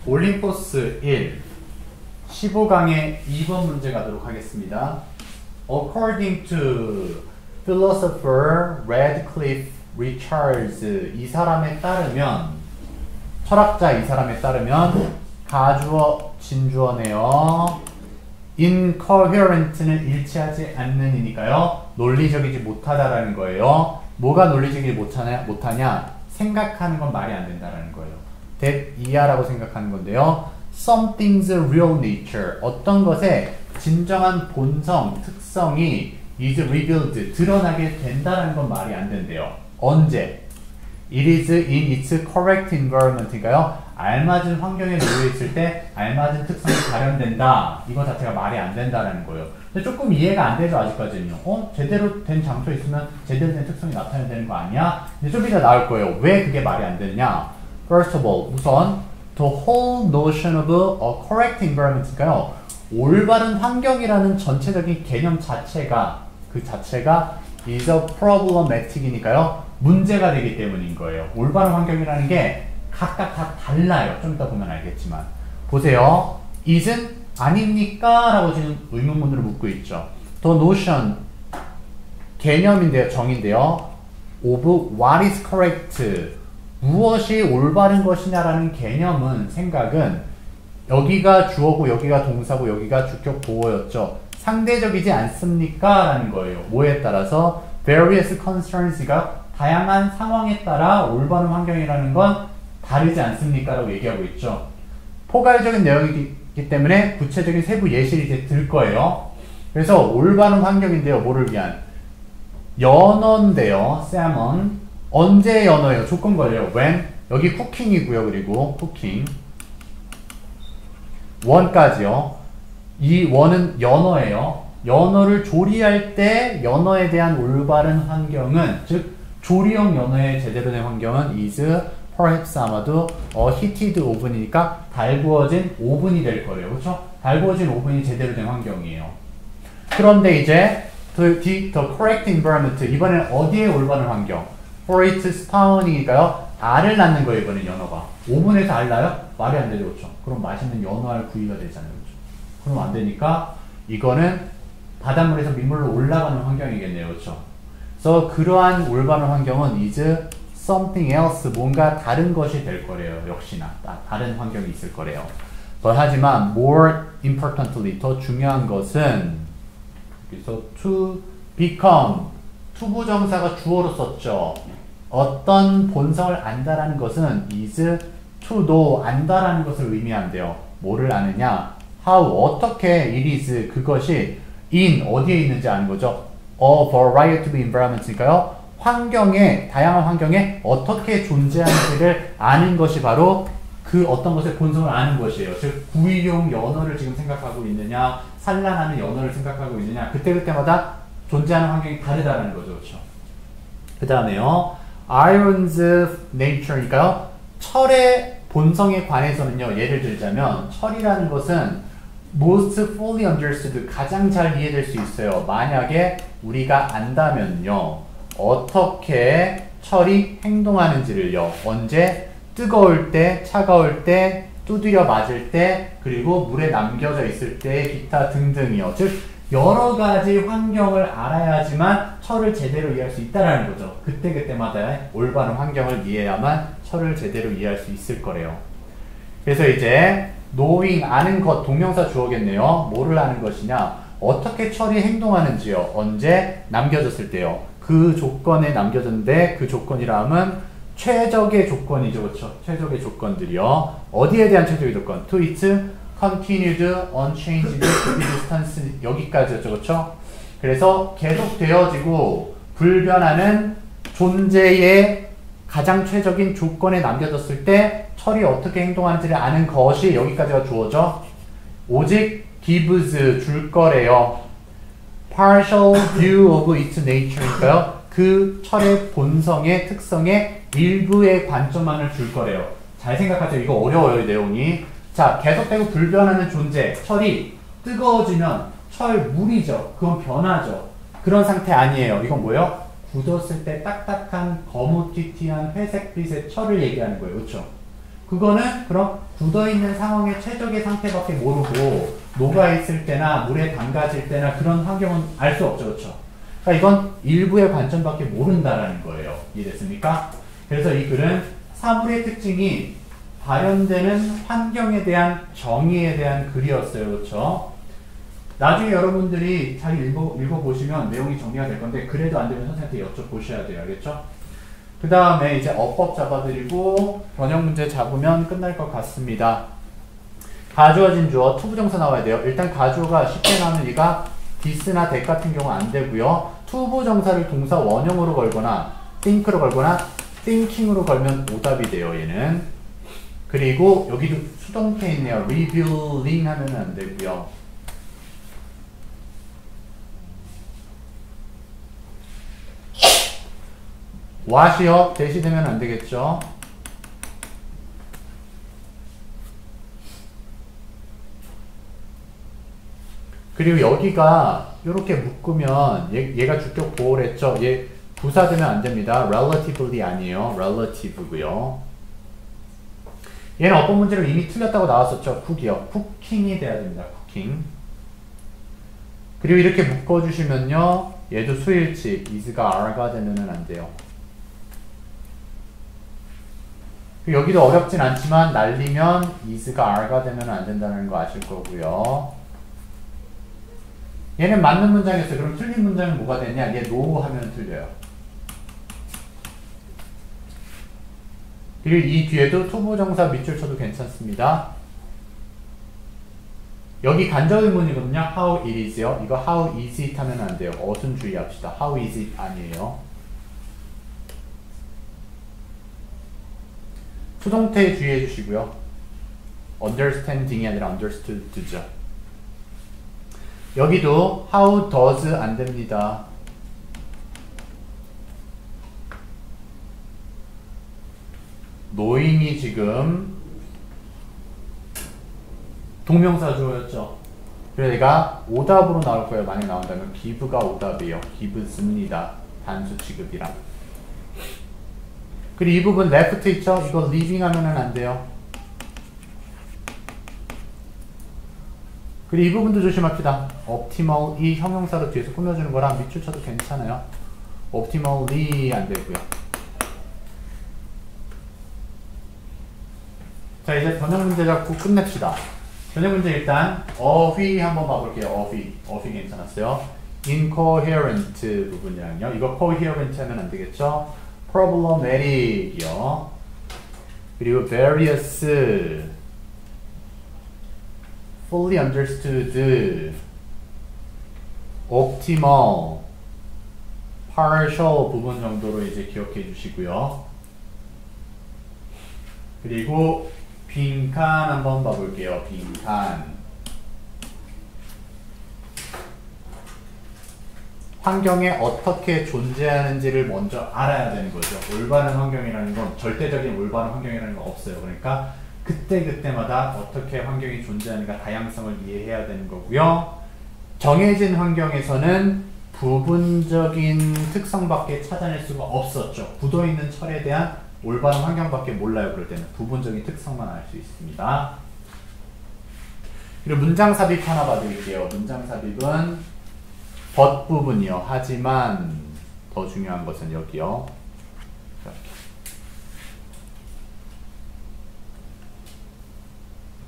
올림포스 1 15강의 2번 문제 가도록 하겠습니다. According to philosopher Radcliffe Richards, 이 사람에 따르면, 철학자 이 사람에 따르면 가주어 진주어네요. incoherent는 일치하지 않는이니까요. 논리적이지 못하다라는 거예요. 뭐가 논리적이지 못하냐? 생각하는 건 말이 안 된다라는 거예요. that 이하라고 생각하는 건데요. Something's real nature, 어떤 것의 진정한 본성, 특성이 is revealed, 드러나게 된다라는 건 말이 안 된대요. 언제? It is in its correct environment인가요? 알맞은 환경에 놓여 있을 때 알맞은 특성이 발현된다. 이거 자체가 말이 안 된다라는 거예요. 근데 조금 이해가 안 되죠, 아직까지는요. 제대로 된 장소에 있으면 제대로 된 특성이 나타나야 되는 거 아니야? 근데 좀 이따 나올 거예요. 왜 그게 말이 안 되느냐? First of all, 우선 the whole notion of a correct environment인가요? 올바른 환경이라는 전체적인 개념 자체가, 그 자체가 is a problematic이니까요. 문제가 되기 때문인 거예요. 올바른 환경이라는 게 각각 다 달라요. 좀 이따 보면 알겠지만. 보세요. is은 아닙니까? 라고 지금 의문문으로 묻고 있죠. The notion, 개념인데요. 정인데요. of what is correct, 무엇이 올바른 것이냐라는 개념은, 생각은 여기가 주어고 여기가 동사고 여기가 주격 보어였죠. 상대적이지 않습니까? 라는 거예요. 뭐에 따라서? various concerns가 다양한 상황에 따라 올바른 환경이라는 건 다르지 않습니까? 라고 얘기하고 있죠. 포괄적인 내용이기 때문에 구체적인 세부 예시를 이제 들 거예요. 그래서 올바른 환경인데요. 뭐를 위한? 연어인데요. salmon. 언제 연어예요? 조건 걸려요. when? 여기 쿠킹이고요. 그리고 쿠킹. 원까지요. 이 원은 연어예요. 연어를 조리할 때 연어에 대한 올바른 환경은, 즉 조리용 연어의 제대로 된 환경은 is perhaps 아마도 heated oven이니까 달구어진 오븐이 될 거예요. 그렇죠? 달구어진 오븐이 제대로 된 환경이에요. 그런데 이제 the correct environment, 이번에는 어디에 올바른 환경? for its spawn이니까요. 알을 낳는 거예요. 이번엔 연어가. 오븐에서 알 낳아요? 말이 안 되죠. 그렇죠? 그럼 맛있는 연어알 구이가 되잖아요. 그렇죠? 그럼 안 되니까 이거는 바닷물에서 민물로 올라가는 환경이겠네요. 그렇죠? 그래서 그러한 올바른 환경은 is something else, 뭔가 다른 것이 될 거래요. 역시나 다른 환경이 있을 거래요. 하지만 more importantly, 더 중요한 것은 여기서 to become, 투부정사가 주어로 썼죠. 어떤 본성을 안다라는 것은 is to know, 안다라는 것을 의미한대요. 뭐를 아느냐? how, 어떻게 it is, 그것이 in, 어디에 있는지 아는 거죠. A variety of environments니까요. 환경에, 다양한 환경에 어떻게 존재하는지를 아는 것이 바로 그 어떤 것의 본성을 아는 것이에요. 즉 구이용 연어를 지금 생각하고 있느냐, 산란하는 연어를 생각하고 있느냐, 그때그때마다 존재하는 환경이 다르다는 거죠. 그렇죠? 그 다음에요. Iron's nature니까요. 철의 본성에 관해서는요. 예를 들자면 철이라는 것은 most fully understood, 가장 잘 이해될 수 있어요. 만약에 우리가 안다면요. 어떻게 철이 행동하는지를요. 언제? 뜨거울 때, 차가울 때, 두드려 맞을 때, 그리고 물에 남겨져 있을 때, 기타 등등이요. 즉 여러 가지 환경을 알아야지만 철을 제대로 이해할 수 있다는 거죠. 그때그때마다 올바른 환경을 이해해야만 철을 제대로 이해할 수 있을 거래요. 그래서 이제 knowing, 아는 것, 동명사 주어겠네요. 뭐를 아는 것이냐? 어떻게 철이 행동하는지요. 언제? 남겨졌을 때요. 그 조건에 남겨졌는데 그 조건이라 하면 최적의 조건이죠. 그렇죠? 최적의 조건들이요. 어디에 대한 최적의 조건? To its continued, unchanged, existence, 여기까지였죠. 그렇죠? 그래서 계속 되어지고 불변하는 존재의 가장 최적인 조건에 남겨졌을 때 철이 어떻게 행동하는지를 아는 것이, 여기까지가 주어져. 오직 gives, 줄 거래요. partial view of its nature니까요. 그 철의 본성의 특성의 일부의 관점만을 줄 거래요. 잘 생각하세요. 이거 어려워요. 이 내용이. 자, 계속되고 불변하는 존재, 철이 뜨거워지면 철물이죠. 그건 변하죠. 그런 상태 아니에요. 이건 뭐예요? 굳었을 때 딱딱한 거무튀튀한 회색빛의 철을 얘기하는 거예요. 그렇죠? 그거는 그럼 굳어있는 상황의 최적의 상태밖에 모르고 녹아있을 때나 물에 담가질 때나 그런 환경은 알 수 없죠. 그렇죠? 그러니까 이건 일부의 관점밖에 모른다라는 거예요. 이해됐습니까? 그래서 이 글은 사물의 특징이 발현되는 환경에 대한 정의에 대한 글이었어요. 그렇죠? 나중에 여러분들이 잘 읽어보시면 내용이 정리가 될 건데 그래도 안 되면 선생님한테 여쭤보셔야 돼요. 알겠죠? 그 다음에 이제 어법 잡아드리고 변형 문제 잡으면 끝날 것 같습니다. 가주어진 주어 투부정사 나와야 돼요. 일단 가주어가 쉽게 나오는 얘가 this나 that 같은 경우 안 되고요. 투부정사를 동사 원형으로 걸거나 think로 걸거나 thinking으로 걸면 오답이 돼요. 얘는. 그리고 여기도 수동태 있네요. revealing 하면 안 되고요. what이요? 대시되면 안 되겠죠. 그리고 여기가 이렇게 묶으면 얘가 주격 보호를 했죠. 얘 부사되면 안 됩니다. relatively 아니에요. relative고요. 얘는 어법 문제로 이미 틀렸다고 나왔었죠. 쿡이요. 쿠킹이 돼야 됩니다. 쿠킹. 그리고 이렇게 묶어주시면요. 얘도 수일치 is가 are가 되면 안 돼요. 여기도 어렵진 않지만 날리면 is가 are가 되면 안 된다는 거 아실 거고요. 얘는 맞는 문장이었어요. 그럼 틀린 문장은 뭐가 되냐? 얘 no 하면 틀려요. 그리고 이 뒤에도 투부정사 밑줄 쳐도 괜찮습니다. 여기 간접 의문이거든요. how it is요. 이거 how is it 하면 안 돼요. 어순 주의합시다. how is it 아니에요. 수동태 주의해 주시고요. understanding이 아니라 understood죠. 여기도 how does 안 됩니다. knowing이 지금 동명사 주어였죠. 그래서 얘가 오답으로 나올 거예요. 만약 나온다면 give가 오답이에요. gives입니다. 단수 취급이랑. 그리고 이 부분 left 있죠? 이거 leaving 하면은 안 돼요. 그리고 이 부분도 조심합시다. optimal 이 형용사로 뒤에서 꾸며주는 거랑 밑줄 쳐도 괜찮아요. optimally 안 되고요. 자, 이제 변형 문제 잡고 끝냅시다. 변형 문제 일단 어휘 한번 봐볼게요. 어휘 괜찮았어요. incoherent 부분이랑요. 이거 coherent 하면 안 되겠죠? problematic이요. 그리고 various, fully understood, optimal, partial 부분 정도로 이제 기억해 주시고요. 그리고 빈칸 한번 봐볼게요. 빈칸. 환경에 어떻게 존재하는지를 먼저 알아야 되는 거죠. 올바른 환경이라는 건 절대적인 올바른 환경이라는 건 없어요. 그러니까 그때그때마다 어떻게 환경이 존재하는가 다양성을 이해해야 되는 거고요. 정해진 환경에서는 부분적인 특성밖에 찾아낼 수가 없었죠. 굳어있는 철에 대한 올바른 환경밖에 몰라요. 그럴 때는 부분적인 특성만 알 수 있습니다. 그리고 문장 삽입 하나 봐드릴게요. 문장 삽입은 but 부분이요. 하지만 더 중요한 것은 여기요.